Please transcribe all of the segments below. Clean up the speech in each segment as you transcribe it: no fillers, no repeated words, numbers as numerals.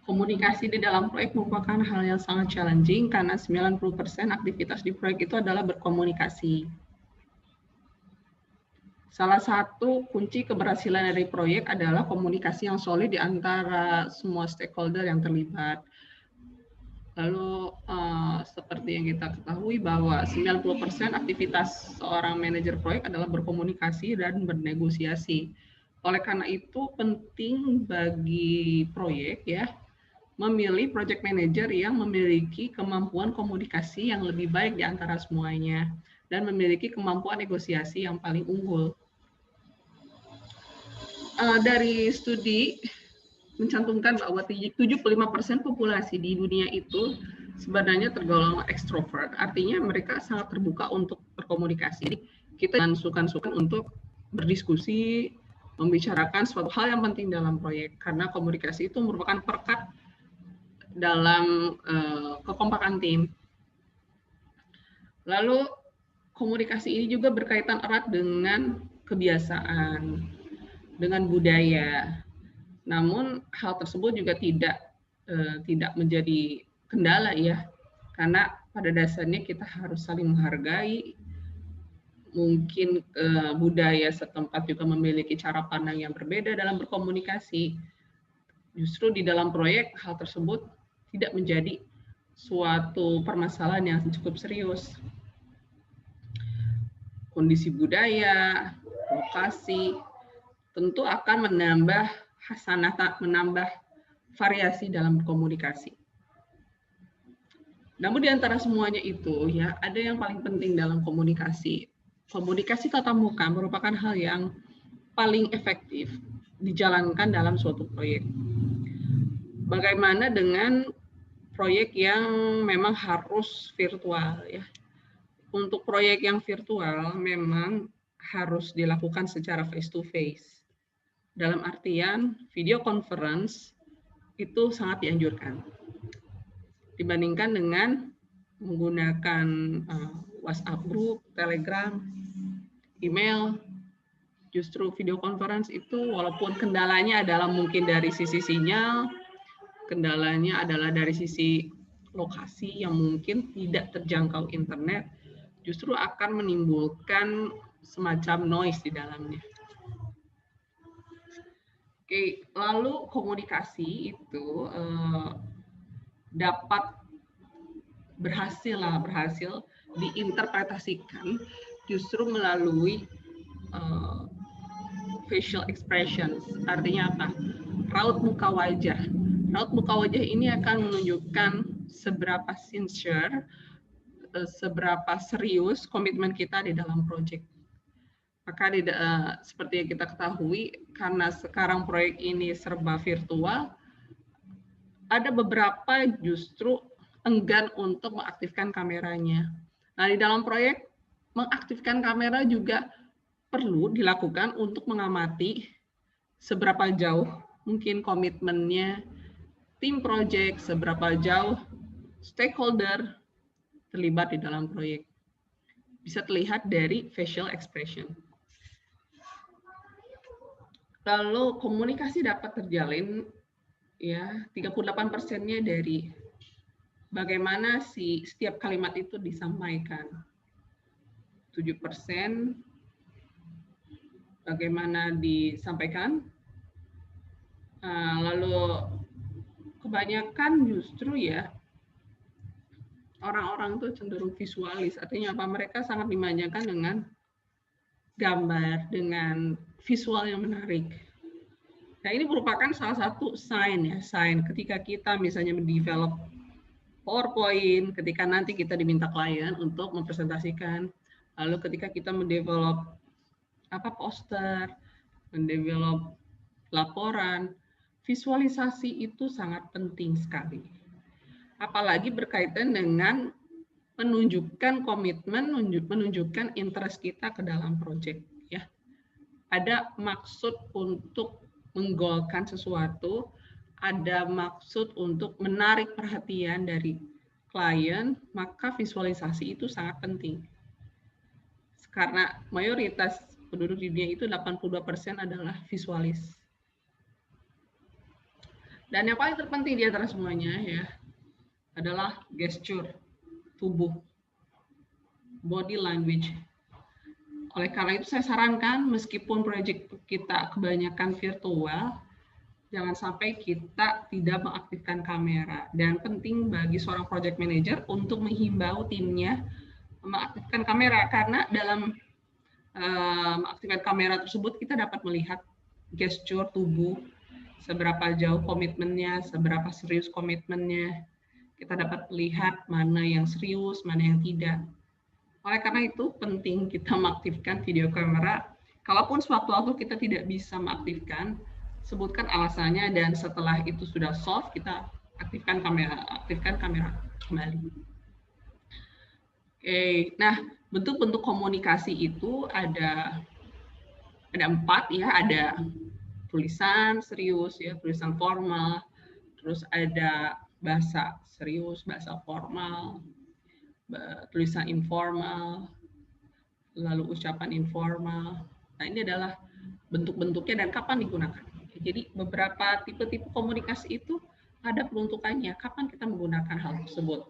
Komunikasi di dalam proyek merupakan hal yang sangat challenging karena 90% aktivitas di proyek itu adalah berkomunikasi. Salah satu kunci keberhasilan dari proyek adalah komunikasi yang solid di antara semua stakeholder yang terlibat. Lalu seperti yang kita ketahui bahwa 90% aktivitas seorang manajer proyek adalah berkomunikasi dan bernegosiasi. Oleh karena itu penting bagi proyek ya memilih project manager yang memiliki kemampuan komunikasi yang lebih baik di antara semuanya dan memiliki kemampuan negosiasi yang paling unggul. Dari studi mencantumkan bahwa 75% populasi di dunia itu sebenarnya tergolong ekstrovert, artinya mereka sangat terbuka untuk berkomunikasi. Jadi kita sukan-sukan untuk berdiskusi, membicarakan suatu hal yang penting dalam proyek, karena komunikasi itu merupakan perekat dalam kekompakan tim. Lalu komunikasi ini juga berkaitan erat dengan kebiasaan, dengan budaya. Namun hal tersebut juga tidak menjadi kendala ya, karena pada dasarnya kita harus saling menghargai. Mungkin budaya setempat juga memiliki cara pandang yang berbeda dalam berkomunikasi. Justru di dalam proyek hal tersebut tidak menjadi suatu permasalahan yang cukup serius. Kondisi budaya, lokasi, tentu akan menambah hasanah, menambah variasi dalam komunikasi. Namun di antara semuanya itu ya ada yang paling penting dalam komunikasi. Komunikasi tatap muka merupakan hal yang paling efektif dijalankan dalam suatu proyek. Bagaimana dengan proyek yang memang harus virtual ya. Untuk proyek yang virtual memang harus dilakukan secara face to face. Dalam artian video conference itu sangat dianjurkan. Dibandingkan dengan menggunakan WhatsApp group, Telegram, email, justru video conference itu walaupun kendalanya adalah mungkin dari sisi sinyal, kendalanya adalah dari sisi lokasi yang mungkin tidak terjangkau internet, justru akan menimbulkan semacam noise di dalamnya. Oke, lalu komunikasi itu dapat berhasil diinterpretasikan justru melalui facial expressions. Artinya apa? Raut muka wajah. Raut muka wajah ini akan menunjukkan seberapa sincere, seberapa serius komitmen kita di dalam proyek. Maka seperti yang kita ketahui, karena sekarang proyek ini serba virtual, ada beberapa justru enggan untuk mengaktifkan kameranya. Nah, di dalam proyek, mengaktifkan kamera juga perlu dilakukan untuk mengamati seberapa jauh mungkin komitmennya tim proyek, seberapa jauh stakeholder terlibat di dalam proyek. Bisa terlihat dari facial expression. Lalu komunikasi dapat terjalin ya 38%-nya dari bagaimana setiap kalimat itu disampaikan. 7% bagaimana disampaikan. Lalu kebanyakan justru ya orang-orang itu cenderung visualis. Artinya apa? Mereka sangat dimanjakan dengan gambar, dengan visual yang menarik. Nah, ini merupakan salah satu sign ketika kita misalnya mendevelop PowerPoint, ketika nanti kita diminta klien untuk mempresentasikan, lalu ketika kita mendevelop poster, mendevelop laporan, visualisasi itu sangat penting sekali. Apalagi berkaitan dengan menunjukkan komitmen, menunjukkan interest kita ke dalam proyek ya. Ada maksud untuk menggolkan sesuatu, ada maksud untuk menarik perhatian dari klien, maka visualisasi itu sangat penting. Karena mayoritas penduduk di dunia itu 82% adalah visualis. Dan yang paling terpenting di antara semuanya ya adalah gesture tubuh, body language. Oleh karena itu saya sarankan meskipun proyek kita kebanyakan virtual, jangan sampai kita tidak mengaktifkan kamera. Dan penting bagi seorang project manager untuk menghimbau timnya mengaktifkan kamera, karena dalam mengaktifkan kamera tersebut kita dapat melihat gesture tubuh, seberapa jauh komitmennya, seberapa serius komitmennya. Kita dapat melihat mana yang serius, mana yang tidak. Oleh karena itu penting kita mengaktifkan video kamera. Kalaupun sewaktu-waktu kita tidak bisa mengaktifkan, sebutkan alasannya, dan setelah itu sudah solve, kita aktifkan kamera kembali. Oke, nah bentuk-bentuk komunikasi itu ada 4 ya, ada tulisan serius ya, tulisan formal, terus ada bahasa serius, bahasa formal, tulisan informal, lalu ucapan informal. Nah, ini adalah bentuk-bentuknya dan kapan digunakan. Jadi beberapa tipe-tipe komunikasi itu ada peruntukannya, kapan kita menggunakan hal tersebut.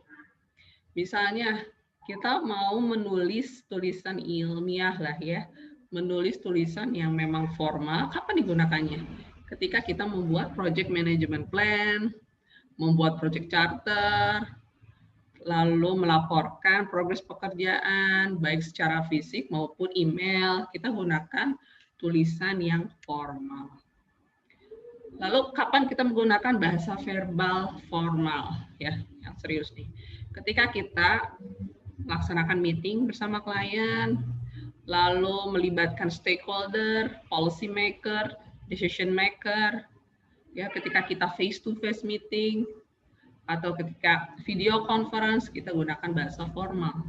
Misalnya kita mau menulis tulisan ilmiah lah ya, menulis tulisan yang memang formal, kapan digunakannya? Ketika kita membuat project management plan, membuat project charter, lalu melaporkan progres pekerjaan, baik secara fisik maupun email, kita gunakan tulisan yang formal. Lalu kapan kita menggunakan bahasa verbal formal ya, yang serius nih. Ketika kita melaksanakan meeting bersama klien, lalu melibatkan stakeholder, policy maker, decision maker, ya ketika kita face to face meeting atau ketika video conference kita gunakan bahasa formal.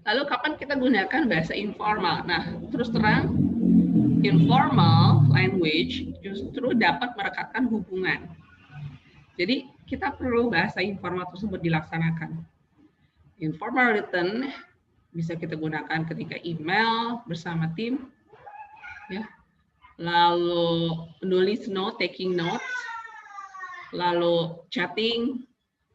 Lalu kapan kita gunakan bahasa informal? Nah, terus terang informal language justru dapat merekatkan hubungan. Jadi kita perlu bahasa informal tersebut dilaksanakan. Informal written bisa kita gunakan ketika email bersama tim, ya. Lalu menulis note, taking notes, lalu chatting,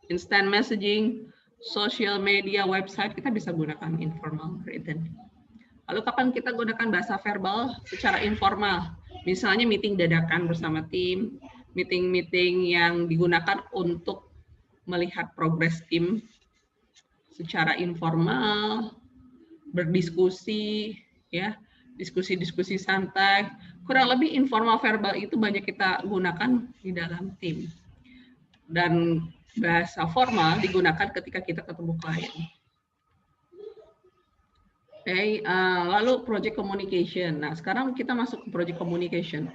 instant messaging, social media, website, kita bisa gunakan informal written. Lalu kapan kita gunakan bahasa verbal secara informal? Misalnya meeting dadakan bersama tim, meeting-meeting yang digunakan untuk melihat progres tim secara informal, berdiskusi, ya, diskusi-diskusi santai. Kurang lebih informal verbal itu banyak kita gunakan di dalam tim. Dan bahasa formal digunakan ketika kita ketemu klien. Oke, lalu project communication. Nah, sekarang kita masuk ke project communication.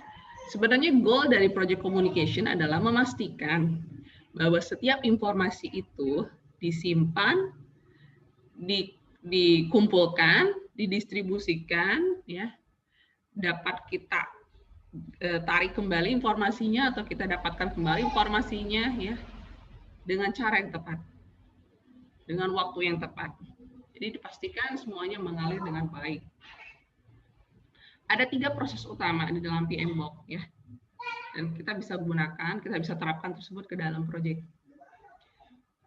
Sebenarnya goal dari project communication adalah memastikan bahwa setiap informasi itu disimpan, dikumpulkan, didistribusikan, ya, dapat kita tarik kembali informasinya atau kita dapatkan kembali informasinya, ya, dengan cara yang tepat, dengan waktu yang tepat. Jadi dipastikan semuanya mengalir dengan baik. Ada 3 proses utama di dalam PMBOK ya. Dan kita bisa gunakan, kita bisa terapkan tersebut ke dalam proyek.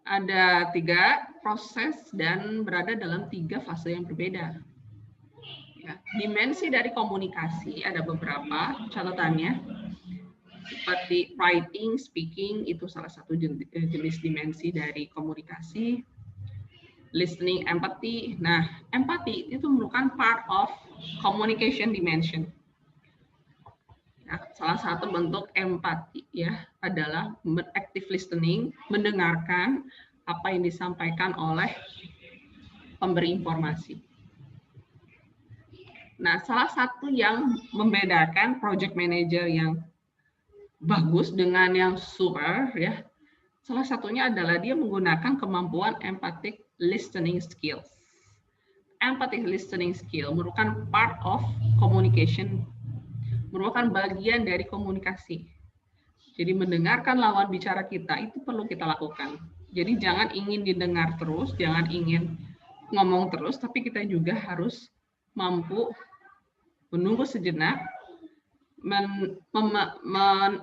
Ada 3 proses dan berada dalam 3 fase yang berbeda. Ya, dimensi dari komunikasi ada beberapa catatannya. Seperti writing, speaking itu salah satu jenis dimensi dari komunikasi. Listening, empathy. Nah, empathy itu merupakan part of communication dimension. Nah, salah satu bentuk empati ya adalah active listening, mendengarkan apa yang disampaikan oleh pemberi informasi. Nah, salah satu yang membedakan project manager yang bagus dengan yang super ya, salah satunya adalah dia menggunakan kemampuan empathic listening skills. Empathic listening skill merupakan part of communication, merupakan bagian dari komunikasi. Jadi mendengarkan lawan bicara kita itu perlu kita lakukan. Jadi jangan ingin didengar terus, jangan ingin ngomong terus, tapi kita juga harus mampu menunggu sejenak,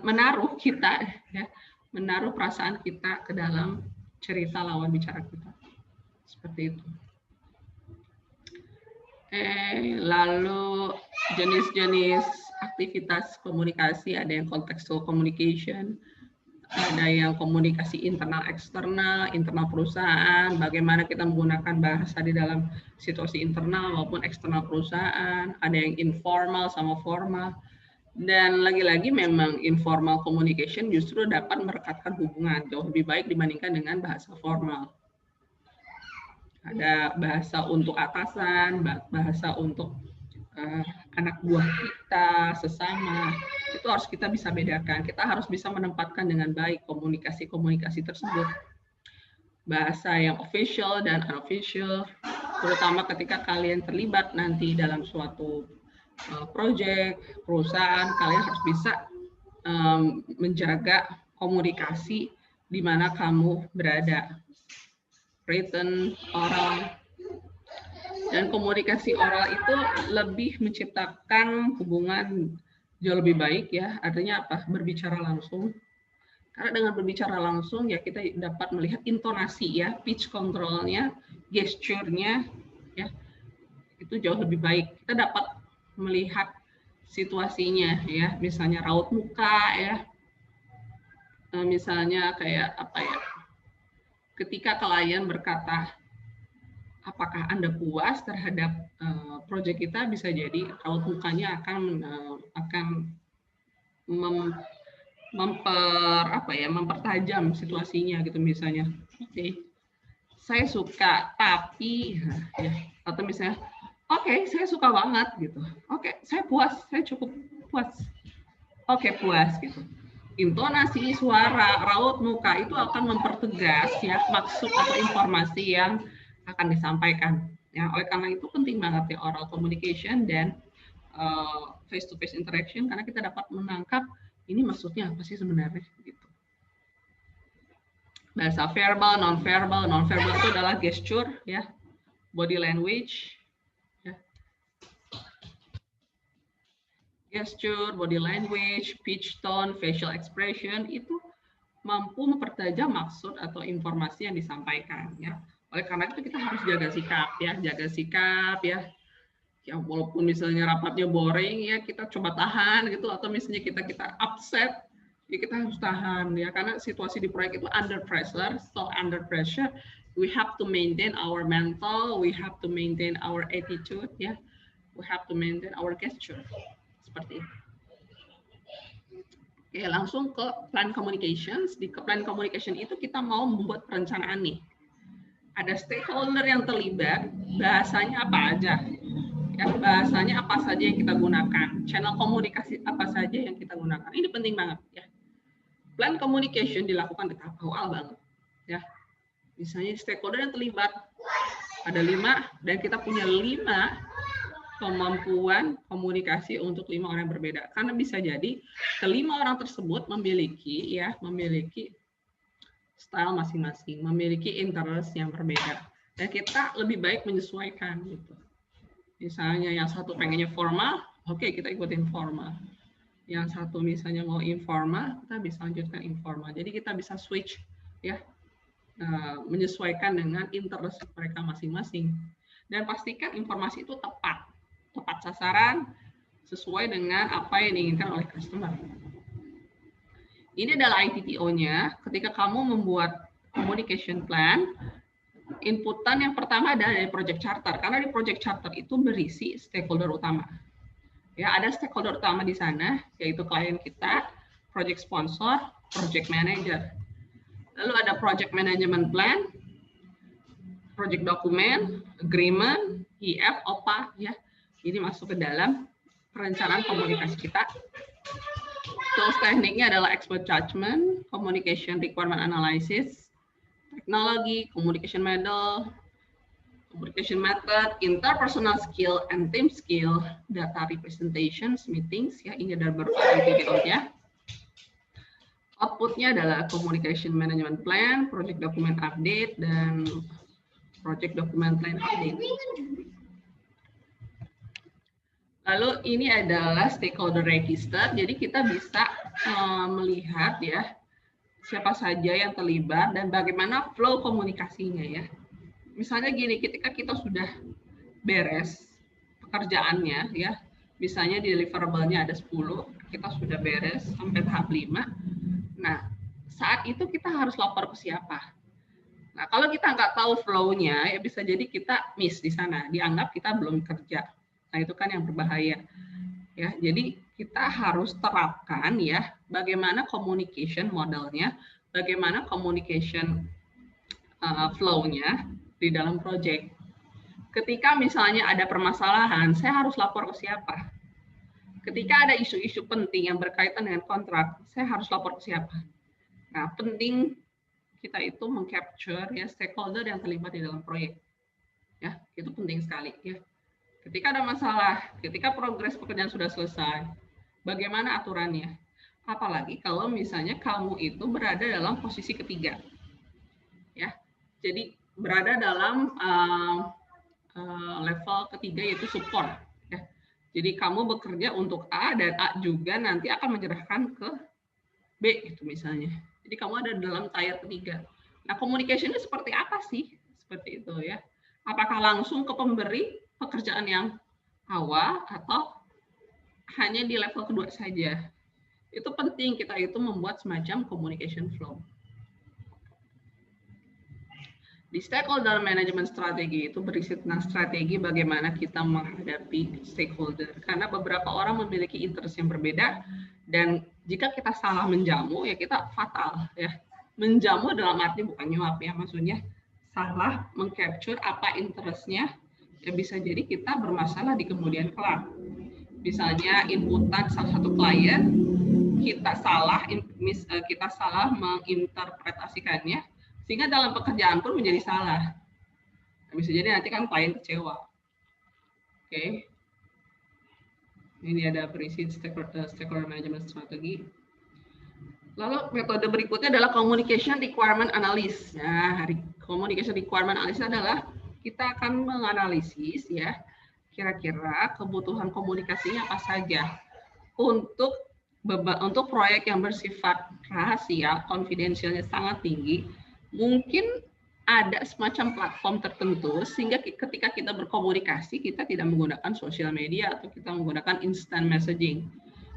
menaruh kita, ya, menaruh perasaan kita ke dalam cerita lawan bicara kita. Seperti itu. Lalu jenis-jenis aktivitas komunikasi, ada yang contextual communication, ada yang komunikasi internal eksternal, internal perusahaan, bagaimana kita menggunakan bahasa di dalam situasi internal maupun eksternal perusahaan, ada yang informal sama formal. Dan lagi-lagi memang informal communication justru dapat merekatkan hubungan jauh lebih baik dibandingkan dengan bahasa formal. Ada bahasa untuk atasan, bahasa untuk anak buah kita, sesama. Itu harus kita bisa bedakan. Kita harus bisa menempatkan dengan baik komunikasi-komunikasi tersebut. Bahasa yang official dan unofficial, terutama ketika kalian terlibat nanti dalam suatu project, perusahaan, kalian harus bisa menjaga komunikasi di mana kamu berada. Written, oral, dan komunikasi oral itu lebih menciptakan hubungan jauh lebih baik, ya. Artinya apa? Berbicara langsung. Karena dengan berbicara langsung ya kita dapat melihat intonasi, ya, pitch control-nya, gesture-nya, ya, itu jauh lebih baik. Kita dapat melihat situasinya, ya, misalnya raut muka, ya, misalnya kayak apa ya? Ketika klien berkata, apakah Anda puas terhadap proyek kita, bisa jadi raut mukanya akan mempertajam situasinya gitu, misalnya. Oke, saya suka, tapi ya, atau misalnya, oke, saya suka banget gitu. Oke, saya puas, saya cukup puas. Oke, puas gitu. Intonasi suara, raut muka itu akan mempertegas, ya, maksud atau informasi yang akan disampaikan. Ya, oleh karena itu penting banget ya oral communication dan face-to-face interaction, karena kita dapat menangkap ini maksudnya apa sih sebenarnya gitu. Bahasa verbal, non-verbal itu adalah gesture, ya, body language, ya. Gesture, body language, pitch, tone, facial expression itu mampu mempertajam maksud atau informasi yang disampaikan, ya. Oleh karena itu kita harus jaga sikap, ya, ya. Ya, walaupun misalnya rapatnya boring, ya kita coba tahan gitu, atau misalnya kita upset, ya kita harus tahan, ya, karena situasi di proyek itu under pressure. So under pressure we have to maintain our mental, we have to maintain our attitude, ya, we have to maintain our gesture. Seperti itu. Oke, langsung ke plan communications. Di plan communication itu kita mau membuat perencanaan nih. Ada stakeholder yang terlibat, bahasanya apa aja? Ya, bahasanya apa saja yang kita gunakan? Channel komunikasi apa saja yang kita gunakan? Ini penting banget, ya. Plan communication dilakukan di tahap awal banget, ya. Misalnya stakeholder yang terlibat ada 5 dan kita punya 5 kemampuan komunikasi untuk 5 orang yang berbeda, karena bisa jadi kelima orang tersebut memiliki style masing-masing, memiliki interest yang berbeda, dan kita lebih baik menyesuaikan gitu. Misalnya yang satu pengennya formal, oke, kita ikutin formal. Yang satu misalnya mau informal, kita bisa lanjutkan informal. Jadi kita bisa switch, ya, menyesuaikan dengan interest mereka masing-masing, dan pastikan informasi itu tepat sasaran, sesuai dengan apa yang diinginkan oleh customer. Ini adalah ITTO-nya. Ketika kamu membuat communication plan, inputan yang pertama adalah dari project charter, karena di project charter itu berisi stakeholder utama. Ya, ada stakeholder utama di sana, yaitu klien kita, project sponsor, project manager. Lalu ada project management plan, project document, agreement, IF, OPA, ya. Ini masuk ke dalam perencanaan komunikasi kita. Tools tekniknya adalah expert judgment, communication requirement analysis, teknologi, communication method, interpersonal skill and team skill, data representations, meetings, ya, ini ada beberapa video-nya. Outputnya adalah communication management plan, project document update, dan project document plan update. Lalu ini adalah stakeholder register, jadi kita bisa melihat ya siapa saja yang terlibat dan bagaimana flow komunikasinya ya. Misalnya gini, ketika kita sudah beres pekerjaannya ya, misalnya deliverable-nya ada 10, kita sudah beres sampai tahap 5. Nah, saat itu kita harus lapor ke siapa? Nah, kalau kita nggak tahu flow-nya, ya bisa jadi kita miss di sana, dianggap kita belum kerja. Nah, itu kan yang berbahaya. Ya, jadi kita harus terapkan ya bagaimana communication modelnya, bagaimana communication flow-nya di dalam project. Ketika misalnya ada permasalahan, saya harus lapor ke siapa? Ketika ada isu-isu penting yang berkaitan dengan kontrak, saya harus lapor ke siapa? Nah, penting kita itu mengcapture ya stakeholder yang terlibat di dalam proyek. Ya, itu penting sekali ya. Ketika ada masalah, ketika progres pekerjaan sudah selesai, bagaimana aturannya? Apalagi kalau misalnya kamu itu berada dalam posisi ketiga. Ya. Jadi berada dalam level ketiga yaitu support ya. Jadi kamu bekerja untuk A dan A juga nanti akan menyerahkan ke B itu misalnya. Jadi kamu ada dalam tier ketiga. Nah, communication-nya seperti apa sih? Seperti itu ya. Apakah langsung ke pemberi pekerjaan yang awal atau hanya di level kedua saja? Itu penting kita itu membuat semacam communication flow. Di stakeholder management strategi itu berisi tentang strategi bagaimana kita menghadapi stakeholder. Karena beberapa orang memiliki interest yang berbeda dan jika kita salah menjamu ya kita fatal ya. Menjamu dalam arti bukan nyuap ya, maksudnya salah mengcapture apa interestnya ya bisa jadi kita bermasalah di kemudian kelak. Misalnya inputan salah satu klien kita salah menginterpretasikannya sehingga dalam pekerjaan pun menjadi salah. Bisa jadi nanti kan klien kecewa. Oke. Ini ada berisi stakeholder management strategi. Lalu metode berikutnya adalah communication requirement analysis. Nah, communication requirement analysis adalah kita akan menganalisis ya kira-kira kebutuhan komunikasinya apa saja untuk proyek yang bersifat rahasia, confidentialnya sangat tinggi. Mungkin ada semacam platform tertentu sehingga ketika kita berkomunikasi kita tidak menggunakan sosial media atau kita menggunakan instant messaging.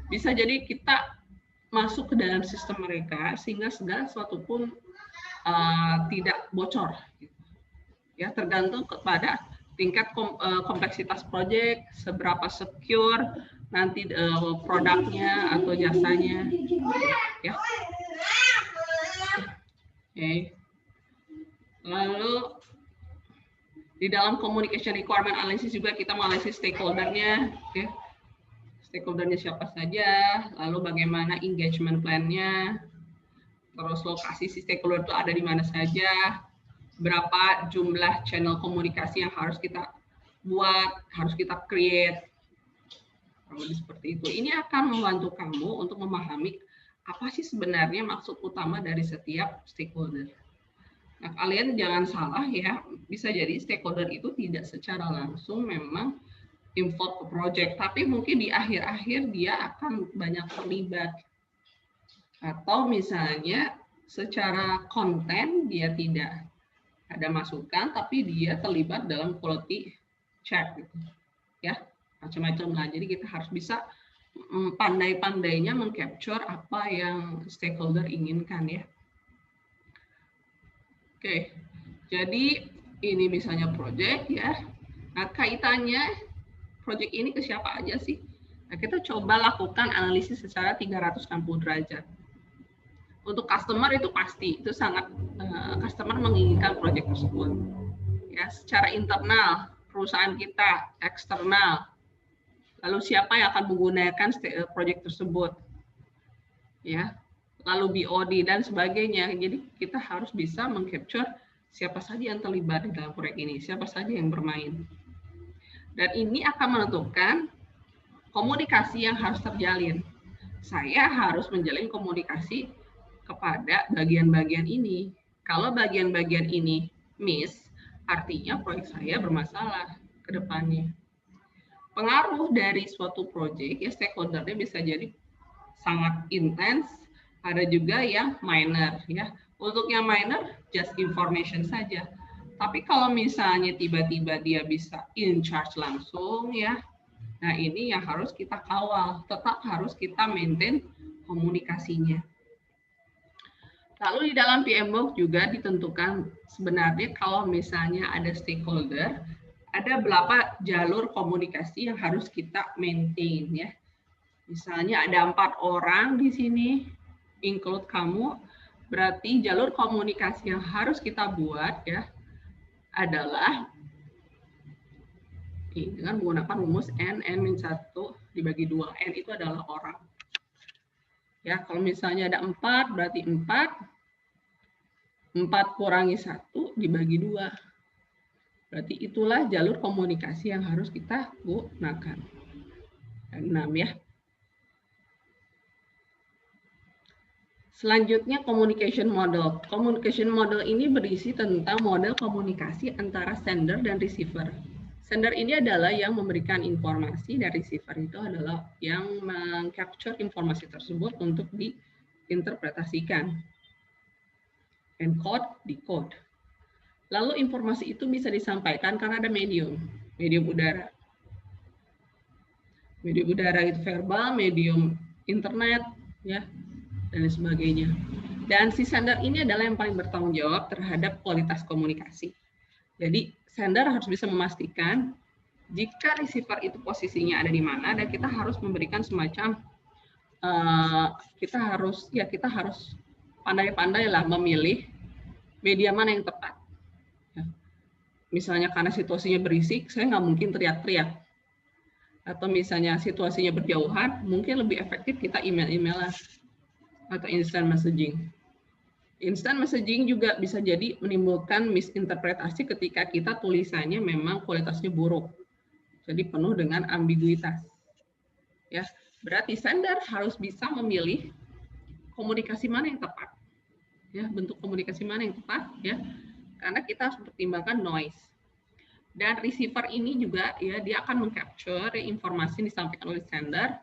Bisa jadi kita masuk ke dalam sistem mereka sehingga segala sesuatu pun tidak bocor. Ya, tergantung kepada tingkat kompleksitas proyek, seberapa secure nanti produknya atau jasanya. Ya. Okay. Lalu di dalam communication requirement analysis juga kita menganalisis stakeholder-nya, okay. Stakeholder-nya siapa saja, lalu bagaimana engagement plan-nya, terus lokasi si stakeholder itu ada di mana saja, berapa jumlah channel komunikasi yang harus kita buat, harus kita create, seperti itu. Ini akan membantu kamu untuk memahami apa sih sebenarnya maksud utama dari setiap stakeholder. Nah, kalian jangan salah ya, bisa jadi stakeholder itu tidak secara langsung memang involved ke project, tapi mungkin di akhir-akhir dia akan banyak terlibat. Atau misalnya secara konten dia tidak ada masukan, tapi dia terlibat dalam quality check gitu. Ya, macam-macam lah. Jadi kita harus bisa pandai-pandainya mengcapture apa yang stakeholder inginkan ya. Oke, jadi ini misalnya project ya. Nah, kaitannya project ini ke siapa aja sih? Nah, kita coba lakukan analisis secara 360 derajat. Untuk customer itu pasti, itu sangat customer menginginkan project tersebut. Ya, secara internal, perusahaan kita, eksternal, lalu siapa yang akan menggunakan project tersebut, ya, lalu BOD dan sebagainya. Jadi kita harus bisa mengcapture siapa saja yang terlibat di dalam proyek ini, siapa saja yang bermain. Dan ini akan menentukan komunikasi yang harus terjalin. Saya harus menjalin komunikasi kepada bagian-bagian ini. Kalau bagian-bagian ini miss, artinya proyek saya bermasalah ke depannya. pengaruh dari suatu proyek ya stakeholder-nya bisa jadi sangat intens, ada juga yang minor ya. Untuk yang minor just information saja. Tapi kalau misalnya tiba-tiba dia bisa in charge langsung ya, nah ini yang harus kita kawal, tetap harus kita maintain komunikasinya. Lalu di dalam PMBOK juga ditentukan sebenarnya kalau misalnya ada stakeholder, ada berapa jalur komunikasi yang harus kita maintain ya. Misalnya ada 4 orang di sini, include kamu, berarti jalur komunikasi yang harus kita buat ya adalah dengan menggunakan rumus N-1 dibagi 2. N itu adalah orang. Ya, kalau misalnya ada 4, berarti 4 kurangi 1 dibagi 2. Berarti itulah jalur komunikasi yang harus kita gunakan. 6 ya. Selanjutnya communication model. Communication model ini berisi tentang model komunikasi antara sender dan receiver. Sender ini adalah yang memberikan informasi dan receiver itu adalah yang mengcapture informasi tersebut untuk diinterpretasikan. Encode, decode. Lalu informasi itu bisa disampaikan karena ada medium udara. Medium udara itu verbal, medium internet, ya, dan sebagainya. Dan si sender ini adalah yang paling bertanggung jawab terhadap kualitas komunikasi. Jadi sender harus bisa memastikan jika receiver itu posisinya ada di mana, dan kita harus memberikan semacam kita harus pandai-pandai lah memilih media mana yang tepat. Ya. Misalnya karena situasinya berisik, saya nggak mungkin teriak-teriak. Atau misalnya situasinya berjauhan, mungkin lebih efektif kita email-emailan atau instant messaging. Instant messaging juga bisa jadi menimbulkan misinterpretasi ketika kita tulisannya memang kualitasnya buruk. Jadi penuh dengan ambiguitas. Ya, berarti sender harus bisa memilih komunikasi mana yang tepat. Ya, bentuk komunikasi mana yang tepat ya. Karena kita harus mempertimbangkan noise. Dan receiver ini juga ya dia akan mengcapture informasi yang disampaikan oleh sender,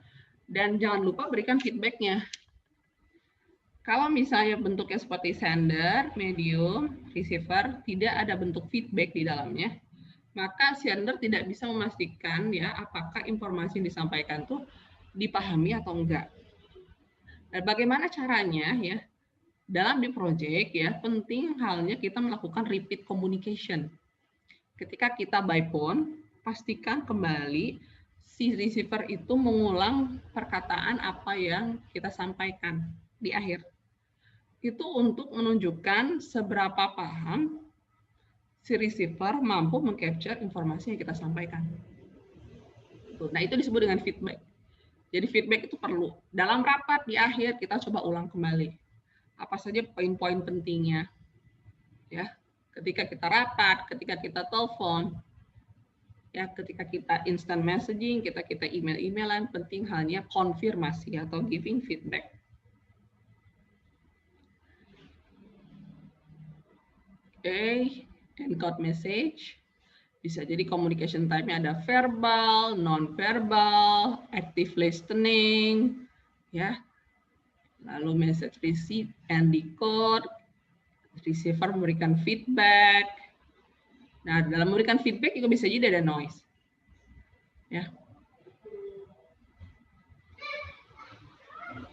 dan jangan lupa berikan feedback-nya. Kalau misalnya bentuknya seperti sender, medium, receiver, tidak ada bentuk feedback di dalamnya, maka sender tidak bisa memastikan ya apakah informasi yang disampaikan itu dipahami atau enggak. Dan bagaimana caranya ya? Dalam di project ya, penting halnya kita melakukan repeat communication. Ketika kita by phone, pastikan kembali si receiver itu mengulang perkataan apa yang kita sampaikan di akhir. Itu untuk menunjukkan seberapa paham si receiver mampu mengcapture informasi yang kita sampaikan. Nah, itu disebut dengan feedback. Jadi feedback itu perlu. Dalam rapat di akhir kita coba ulang kembali. Apa saja poin-poin pentingnya. Ya, ketika kita rapat, ketika kita telepon, ya, ketika kita instant messaging, kita email-emailan, penting halnya konfirmasi atau giving feedback. Encode message. Bisa jadi communication type-nya ada verbal, non-verbal, active listening, ya. Lalu message receive and decode, receiver memberikan feedback. Nah, dalam memberikan feedback juga bisa jadi ada noise. Ya.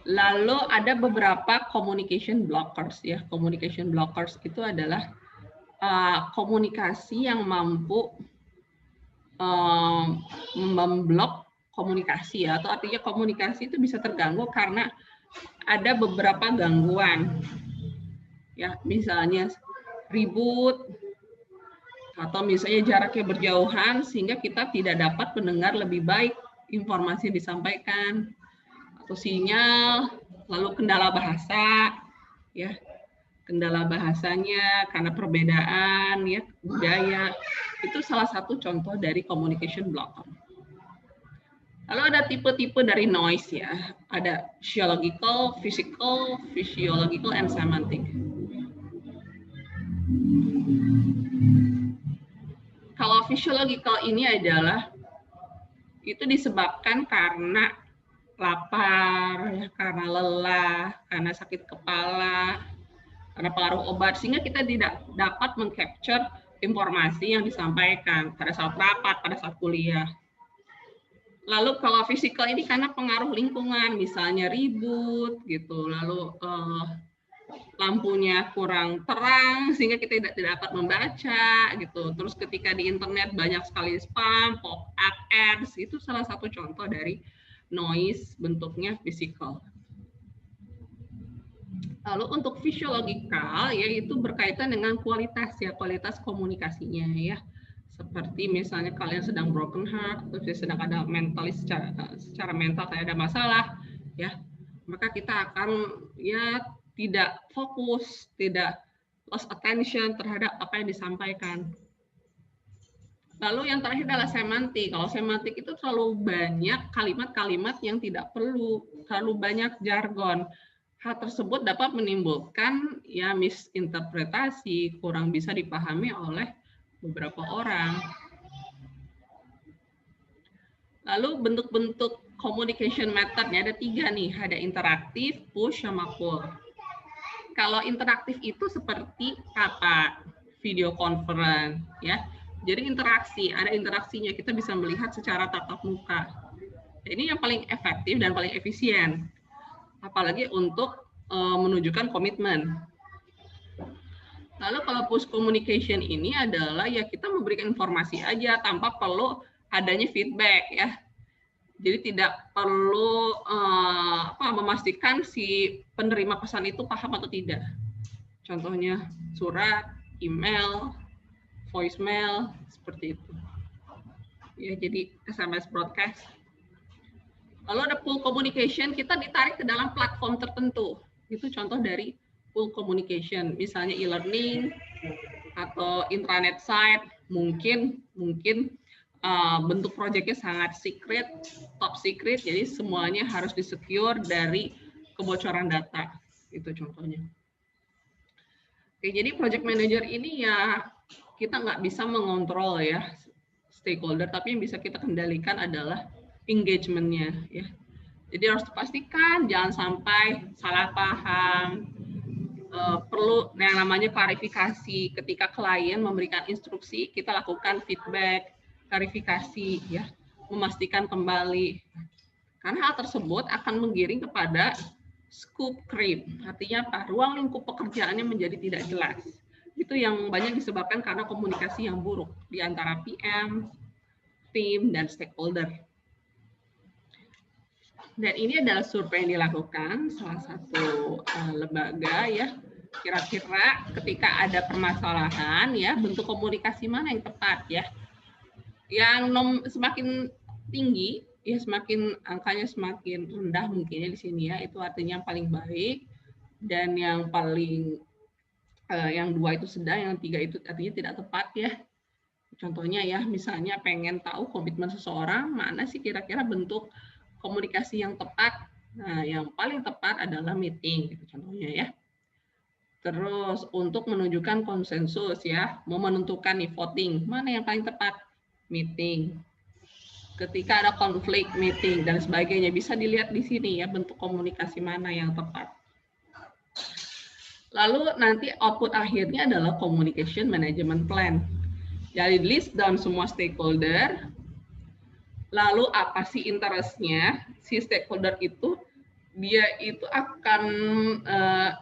Lalu ada beberapa communication blockers ya. Communication blockers itu adalah komunikasi yang mampu memblok komunikasi ya, atau artinya komunikasi itu bisa terganggu karena ada beberapa gangguan ya, misalnya ribut atau misalnya jaraknya berjauhan sehingga kita tidak dapat mendengar lebih baik informasi yang disampaikan, atau sinyal, lalu kendala bahasa ya. Kendala bahasanya karena perbedaan ya budaya, itu salah satu contoh dari communication blocker. Lalu ada tipe-tipe dari noise ya, ada physiological, and semantic. Kalau physiological ini adalah itu disebabkan karena lapar, ya, karena lelah, karena sakit kepala, karena pengaruh obat, sehingga kita tidak dapat mengcapture informasi yang disampaikan pada saat rapat, pada saat kuliah. Lalu kalau fisikal ini karena pengaruh lingkungan, misalnya ribut gitu, lalu lampunya kurang terang sehingga kita tidak dapat membaca gitu. Terus ketika di internet banyak sekali spam, pop-up ads, itu salah satu contoh dari noise bentuknya fisikal. Lalu untuk fisiologikal yaitu berkaitan dengan kualitas ya, kualitas komunikasinya ya. Seperti misalnya kalian sedang broken heart atau sedang ada mentalis secara mental kayak ada masalah ya, maka kita akan ya tidak fokus, tidak lost attention terhadap apa yang disampaikan. Lalu yang terakhir adalah semantik. Kalau semantik itu terlalu banyak kalimat-kalimat yang tidak perlu, terlalu banyak jargon. Hal tersebut dapat menimbulkan ya misinterpretasi, kurang bisa dipahami oleh beberapa orang. Lalu bentuk-bentuk communication methodnya ada 3 nih, ada interaktif, push, sama pull. Kalau interaktif itu seperti apa? Video conference ya. Jadi interaksi, ada interaksinya, kita bisa melihat secara tatap muka. Ini yang paling efektif dan paling efisien. Apalagi untuk menunjukkan komitmen. Lalu kalau push communication ini adalah ya kita memberikan informasi aja tanpa perlu adanya feedback ya. Jadi tidak perlu memastikan si penerima pesan itu paham atau tidak. Contohnya surat, email, voicemail, seperti itu. Ya, jadi SMS broadcast. Lalu ada pull communication, kita ditarik ke dalam platform tertentu. Itu contoh dari pull communication, misalnya e-learning atau intranet site, mungkin bentuk proyeknya sangat secret, top secret, jadi semuanya harus di-secure dari kebocoran data. Itu contohnya. Oke, jadi project manager ini ya kita nggak bisa mengontrol ya stakeholder, tapi yang bisa kita kendalikan adalah engagement-nya ya. Jadi harus dipastikan jangan sampai salah paham. Perlu yang namanya klarifikasi ketika klien memberikan instruksi, kita lakukan feedback, klarifikasi ya, memastikan kembali. Karena hal tersebut akan menggiring kepada scope creep, artinya apa? Ruang lingkup pekerjaannya menjadi tidak jelas. Itu yang banyak disebabkan karena komunikasi yang buruk di antara PM, tim, dan stakeholder. Dan ini adalah survei yang dilakukan salah satu lembaga ya. Kira-kira ketika ada permasalahan ya, bentuk komunikasi mana yang tepat ya? Yang semakin tinggi ya, semakin angkanya semakin rendah mungkinnya di sini ya, itu artinya yang paling baik, dan yang paling yang 2 itu sedang, yang 3 itu artinya tidak tepat ya. Contohnya ya, misalnya pengen tahu komitmen seseorang, mana sih kira-kira bentuk komunikasi yang tepat. Nah, yang paling tepat adalah meeting gitu contohnya ya. Terus untuk menunjukkan konsensus ya, mau menentukan nih voting, mana yang paling tepat? Meeting. Ketika ada konflik, meeting, dan sebagainya, bisa dilihat di sini ya bentuk komunikasi mana yang tepat. Lalu nanti output akhirnya adalah communication management plan. Jadi list down semua stakeholder, lalu apa sih interest-nya si stakeholder itu, dia itu akan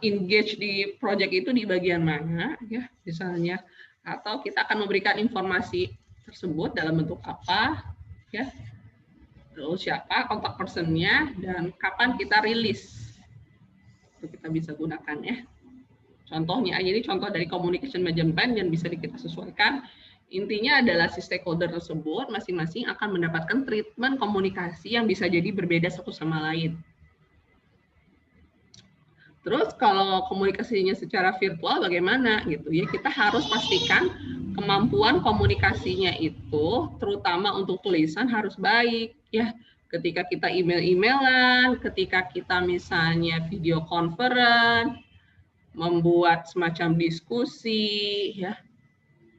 engage di project itu di bagian mana ya misalnya, atau kita akan memberikan informasi tersebut dalam bentuk apa ya, terus siapa kontak personnya, dan kapan kita rilis itu kita bisa gunakan ya. Contohnya, jadi contoh dari communication management plan yang bisa kita sesuaikan. Intinya adalah si stakeholder tersebut masing-masing akan mendapatkan treatment komunikasi yang bisa jadi berbeda satu sama lain. Terus kalau komunikasinya secara virtual bagaimana gitu ya, kita harus pastikan kemampuan komunikasinya itu terutama untuk tulisan harus baik ya. Ketika kita email-emailan, ketika kita misalnya video conference, membuat semacam diskusi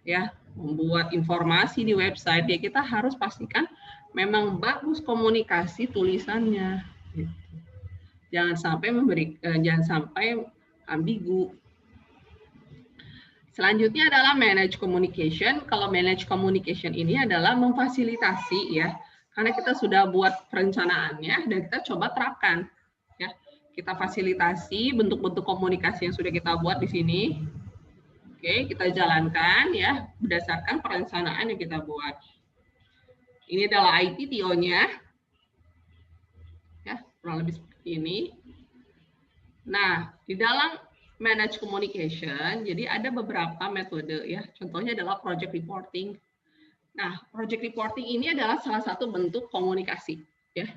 ya, membuat informasi di website ya, kita harus pastikan memang bagus komunikasi tulisannya. Gitu. Jangan sampai ambigu. Selanjutnya adalah manage communication. Kalau manage communication ini adalah memfasilitasi ya, karena kita sudah buat perencanaannya dan kita coba terapkan ya. Kita fasilitasi bentuk-bentuk komunikasi yang sudah kita buat di sini. Oke, kita jalankan ya berdasarkan perencanaan yang kita buat. Ini adalah ITTO-nya. Ya, kurang lebih seperti ini. Nah, di dalam manage communication, jadi ada beberapa metode ya. Contohnya adalah project reporting. Nah, project reporting ini adalah salah satu bentuk komunikasi ya.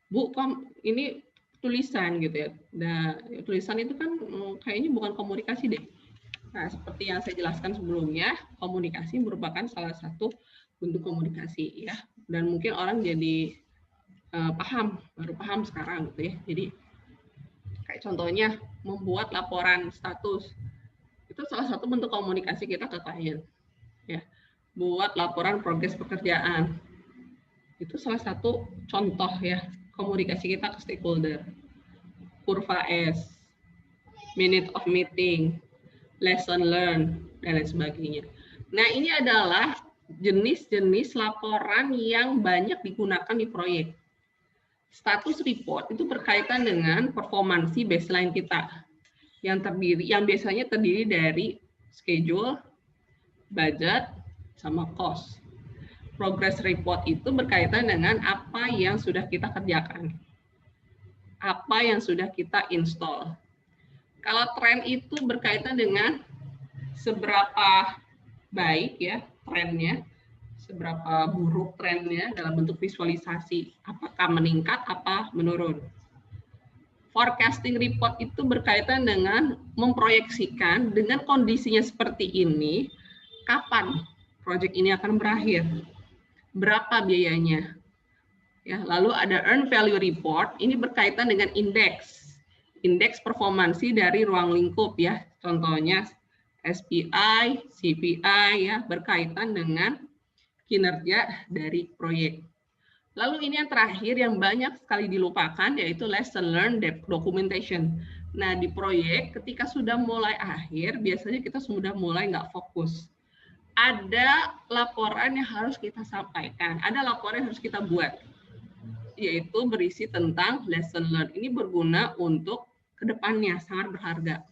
Bu, ini tulisan gitu ya. Nah, tulisan itu kan kayaknya bukan komunikasi deh. Nah, seperti yang saya jelaskan sebelumnya, komunikasi merupakan salah satu bentuk komunikasi ya. Dan mungkin orang jadi baru paham sekarang gitu ya. Jadi kayak contohnya membuat laporan status, itu salah satu bentuk komunikasi kita ke klien. Ya, buat laporan progres pekerjaan, itu salah satu contoh ya komunikasi kita ke stakeholder. Kurva S, minute of meeting, lesson learned, dan lain sebagainya. Nah, ini adalah jenis-jenis laporan yang banyak digunakan di proyek. Status report itu berkaitan dengan performansi baseline kita yang biasanya terdiri dari schedule, budget, sama cost. Progress report itu berkaitan dengan apa yang sudah kita kerjakan, apa yang sudah kita install. Kalau tren itu berkaitan dengan seberapa baik ya trennya, seberapa buruk trennya dalam bentuk visualisasi, apakah meningkat, apa menurun. Forecasting report itu berkaitan dengan memproyeksikan dengan kondisinya seperti ini, kapan proyek ini akan berakhir, berapa biayanya. Ya, lalu ada earn value report, ini berkaitan dengan indeks performansi dari ruang lingkup ya, contohnya SPI, CPI ya, berkaitan dengan kinerja dari proyek. Lalu ini yang terakhir yang banyak sekali dilupakan yaitu lesson learned documentation. Nah di proyek ketika sudah mulai akhir biasanya kita sudah mulai nggak fokus. Ada laporan yang harus kita sampaikan, ada laporan yang harus kita buat, yaitu berisi tentang lesson learned. Ini berguna untuk kedepannya, sangat berharga.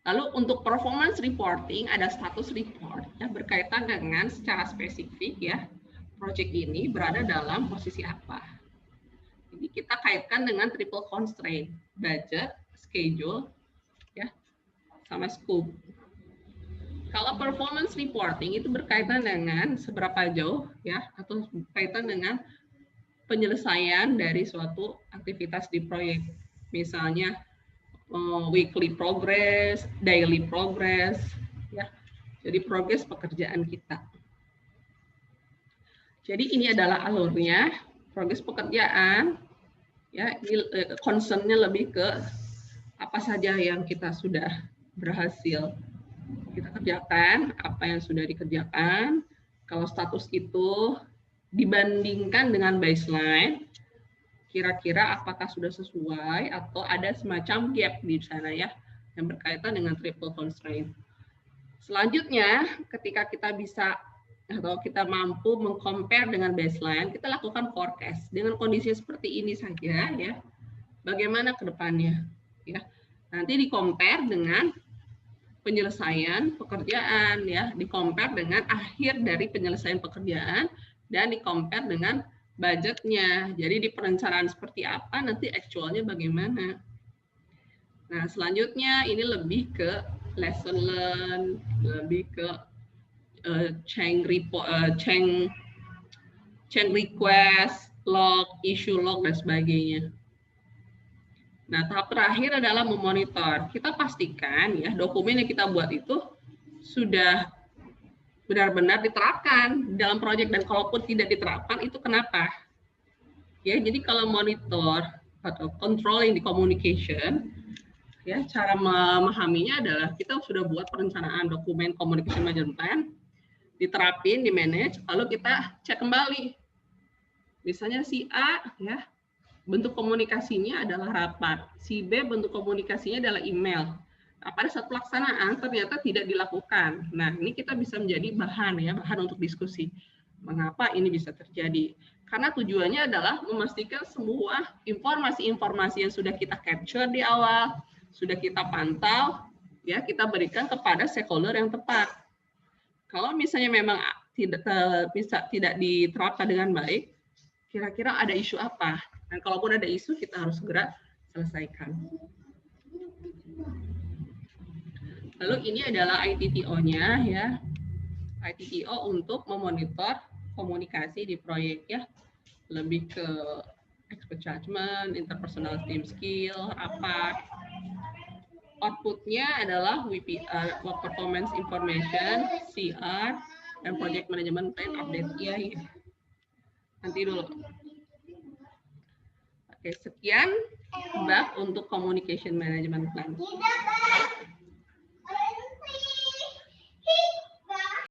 Lalu untuk performance reporting ada status report yang berkaitan dengan secara spesifik ya proyek ini berada dalam posisi apa. Jadi kita kaitkan dengan triple constraint, budget, schedule, ya, sama scope. Kalau performance reporting itu berkaitan dengan seberapa jauh ya atau berkaitan dengan penyelesaian dari suatu aktivitas di proyek. Misalnya weekly progress, daily progress, ya. Jadi progress pekerjaan kita. Jadi ini adalah alurnya, progress pekerjaan, ya. Ini concernnya lebih ke apa saja yang kita sudah berhasil kita kerjakan, apa yang sudah dikerjakan. Kalau status itu dibandingkan dengan baseline, kira-kira apakah sudah sesuai atau ada semacam gap di sana ya yang berkaitan dengan triple constraint. Selanjutnya, ketika kita bisa atau kita mampu mengcompare dengan baseline, kita lakukan forecast dengan kondisi seperti ini saja ya. Bagaimana ke depannya? Ya. Nanti di-compare dengan penyelesaian pekerjaan ya, di-compare dengan akhir dari penyelesaian pekerjaan dan di-compare dengan budgetnya. Jadi di perencanaan seperti apa, nanti actualnya bagaimana. Nah, selanjutnya ini lebih ke lesson learned, lebih ke change request, log, issue log, dan sebagainya. Nah, tahap terakhir adalah memonitor. Kita pastikan ya dokumen yang kita buat itu sudah benar-benar diterapkan dalam proyek, dan kalaupun tidak diterapkan itu kenapa? Ya, jadi kalau monitor atau controlling the communication, ya cara memahaminya adalah kita sudah buat perencanaan dokumen communication management plan, diterapin, di manage, lalu kita cek kembali. Misalnya si A ya, bentuk komunikasinya adalah rapat, si B bentuk komunikasinya adalah email. Nah, pada saat pelaksanaan ternyata tidak dilakukan. Nah, ini kita bisa menjadi bahan ya, bahan untuk diskusi. Mengapa ini bisa terjadi? Karena tujuannya adalah memastikan semua informasi-informasi yang sudah kita capture di awal, sudah kita pantau, ya kita berikan kepada stakeholder yang tepat. Kalau misalnya memang tidak diterapkan dengan baik, kira-kira ada isu apa? Dan kalaupun ada isu, kita harus segera selesaikan. Lalu ini adalah ITTO-nya ya. ITTO untuk memonitor komunikasi di proyek ya. Lebih ke expert judgment, interpersonal team skill, apa. Outputnya adalah WPR, Work Performance Information, CR, dan Project Management Plan update ya. Nanti dulu. Oke, sekian bab untuk Communication Management Plan.